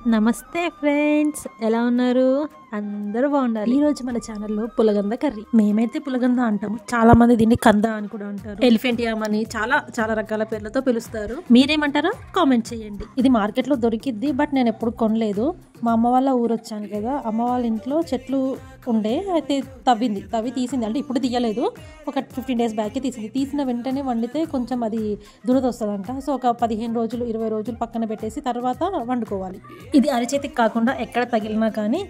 నమస్తే ఫ్రెండ్స్, ఎలా ఉన్నారు? అందరూ బాగుండాలి. ఈ రోజు మన ఛానల్లో పులగంద కర్రీ. మేమైతే పులగంద అంటాము, చాలా మంది దీన్ని కంద అని కూడా అంటారు, ఎలిఫెంట్ యామ్ అని చాలా రకాల పేర్లతో పిలుస్తారు. మీరేమంటారో కామెంట్ చేయండి. ఇది మార్కెట్ లో దొరికిద్ది, బట్ నేను ఎప్పుడు కొనలేదు. మా అమ్మ వాళ్ళ ఊరు వచ్చాను కదా, అమ్మ వాళ్ళ ఇంట్లో చెట్లు ఉండే, అయితే తవ్వి తీసింది. అంటే ఇప్పుడు తీయలేదు, ఒక 15 days బ్యాక్ తీసింది. తీసిన వెంటనే వండితే కొంచెం అది దురద వస్తుందంట. సో ఒక 15 రోజులు 20 రోజులు పక్కన పెట్టేసి తర్వాత వండుకోవాలి. ఇది అరిచేతికి కాకుండా ఎక్కడ తగిలినా కానీ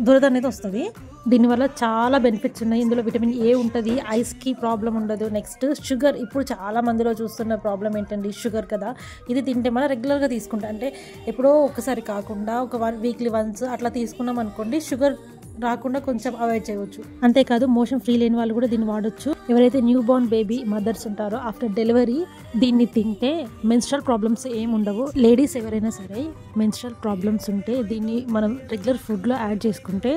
దురద అనేది వస్తుంది. దీనివల్ల చాలా బెనిఫిట్స్ ఉన్నాయి. ఇందులో విటమిన్ ఏ ఉంటుంది, ఐస్కి ప్రాబ్లం ఉండదు. నెక్స్ట్ షుగర్, ఇప్పుడు చాలా మందిలో చూస్తున్న ప్రాబ్లం ఏంటండి, షుగర్ కదా. ఇది తింటే మనం రెగ్యులర్గా తీసుకుంటాం, అంటే ఎప్పుడో ఒకసారి కాకుండా ఒక వీక్లీ వన్స్ అట్లా తీసుకున్నాం అనుకోండి, షుగర్ రాకుండా కొంచెం అవాయిడ్ చేయవచ్చు. అంతేకాదు మోషన్ ఫ్రీ లేని వాళ్ళు కూడా దీన్ని వాడచ్చు. ఎవరైతే న్యూ బోర్న్ బేబీ మదర్స్ ఉంటారో ఆఫ్టర్ డెలివరీ దీన్ని తింటే మెన్స్ట్రల్ ప్రాబ్లమ్స్ ఏమి ఉండవు. లేడీస్ ఎవరైనా సరే మెన్స్ట్రల్ ప్రాబ్లమ్స్ ఉంటే దీన్ని మనం రెగ్యులర్ ఫుడ్లో యాడ్ చేసుకుంటే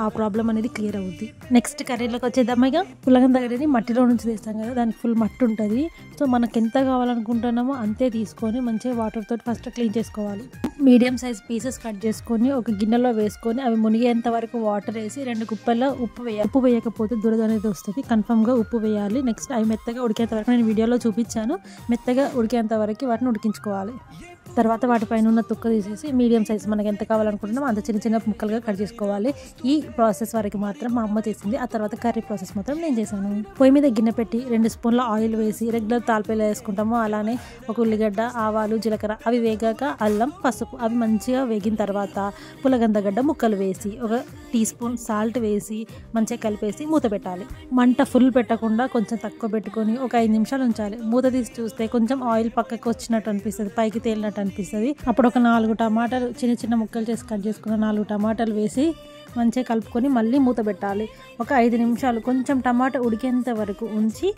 ఆ ప్రాబ్లం అనేది క్లియర్ అవుద్ది. నెక్స్ట్ కర్రీలోకి వచ్చేద్దామా. పులగంద కర్రీని మట్టిలో నుంచి తీస్తాం కదా, దానికి ఫుల్ మట్టి ఉంటుంది. సో మనకు ఎంత కావాలనుకుంటున్నామో అంతే తీసుకొని మంచిగా వాటర్ తోటి ఫస్ట్ క్లీన్ చేసుకోవాలి. మీడియం సైజ్ పీసెస్ కట్ చేసుకొని ఒక గిన్నెలో వేసుకొని అవి మునిగేంత వరకు వాటర్ వేసి 2 గుప్పల్లో ఉప్పు వేయాలి. ఉప్పు వేయకపోతే దురద అనేది వస్తుంది, కన్ఫర్మ్గా ఉప్పు వేయాలి. నెక్స్ట్ అవి మెత్తగా ఉడికేంత వరకు, నేను వీడియోలో చూపించాను, మెత్తగా ఉడికేంత వరకు వాటిని ఉడికించుకోవాలి. తర్వాత వాటిపైన ఉన్న తుక్క తీసేసి మీడియం సైజ్ మనకి ఎంత కావాలనుకుంటున్నామో అంత చిన్న చిన్న ముక్కలుగా కట్ చేసుకోవాలి. ఈ ప్రాసెస్ వరకు మాత్రం మా అమ్మ చేసింది. ఆ తర్వాత కర్రీ ప్రాసెస్ మాత్రం నేను చేశాను. పొయ్యి మీద గిన్నె పెట్టి 2 స్పూన్ల ఆయిల్ వేసి రెగ్యులర్ తాలిపేలు వేసుకుంటాము, అలానే ఒక ఉల్లిగడ్డ, ఆవాలు, జీలకర్ర అవి వేగాక అల్లం, పసుపు అవి మంచిగా వేగిన తర్వాత పులగందగడ్డ ముక్కలు వేసి 1 టీ స్పూన్ సాల్ట్ వేసి మంచిగా కలిపేసి మూత పెట్టాలి. మంట ఫుల్ పెట్టకుండా కొంచెం తక్కువ పెట్టుకొని ఒక 5 నిమిషాలు ఉంచాలి. మూత తీసి చూస్తే కొంచెం ఆయిల్ పక్కకు వచ్చినట్టు అనిపిస్తుంది, పైకి తేలినట్టు అనిపిస్తుంది. అప్పుడు ఒక 4 టమాటాలు చిన్న చిన్న ముక్కలు చేసి కట్ చేసుకున్న 4 టమాటాలు వేసి మంచిగా కలుపుకొని మళ్ళీ మూత పెట్టాలి. ఒక 5 నిమిషాలు కొంచెం టమాటా ఉడికేంత వరకు ఉంచి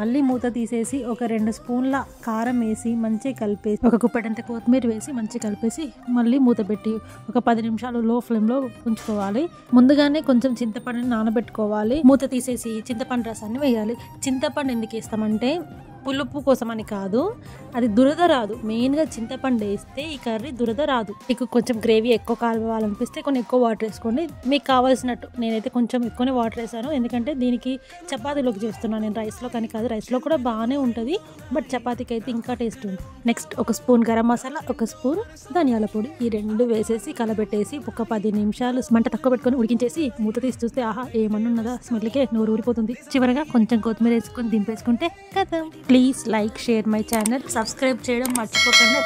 మళ్ళీ మూత తీసేసి ఒక 2 స్పూన్ల కారం వేసి మంచిగా కలిపేసి ఒక గుప్పెడంత కొత్తిమీర వేసి మంచిగా కలిపేసి మళ్ళీ మూత పెట్టి ఒక 10 నిమిషాలు లో ఫ్లేమ్లో ఉంచుకోవాలి. ముందుగానే కొంచెం చింతపండుని నానబెట్టుకోవాలి. మూత తీసేసి చింతపండు రసాన్ని వేయాలి. చింతపండు ఎందుకు వేస్తామంటే పులుపు కోసం అని కాదు, అది దురద రాదు. మెయిన్గా చింతపండు వేస్తే ఈ కర్రీ దురద రాదు. మీకు కొంచెం గ్రేవీ ఎక్కువ కావాలనిపిస్తే కొన్ని ఎక్కువ వాటర్ వేసుకోండి, మీకు కావాల్సినట్టు. నేనైతే కొంచెం ఎక్కువనే వాటర్ వేసాను, ఎందుకంటే దీనికి చపాతీలోకి చేస్తున్నాను నేను, రైస్లో కానీ కాదు. రైస్లో కూడా బాగానే ఉంటుంది, బట్ చపాతీకి అయితే ఇంకా టేస్ట్ ఉంది. Next 1 spoon garam masala, 1 spoon ధనియాల పొడి, ఈ 2 వేసేసి కలబెట్టేసి ఒక 10 నిమిషాలు మంట తక్కువ పెట్టుకొని ఉడికించేసి మూత తీసి చూస్తే ఆహా ఏమన్నా ఉన్నదా, స్మెల్కే నోరు ఊరిపోతుంది. చివరగా కొంచెం కొత్తిమీర వేసుకొని దింపేసుకుంటే కదా. Please like, share my channel, subscribe చేయడం మర్చిపోకండి.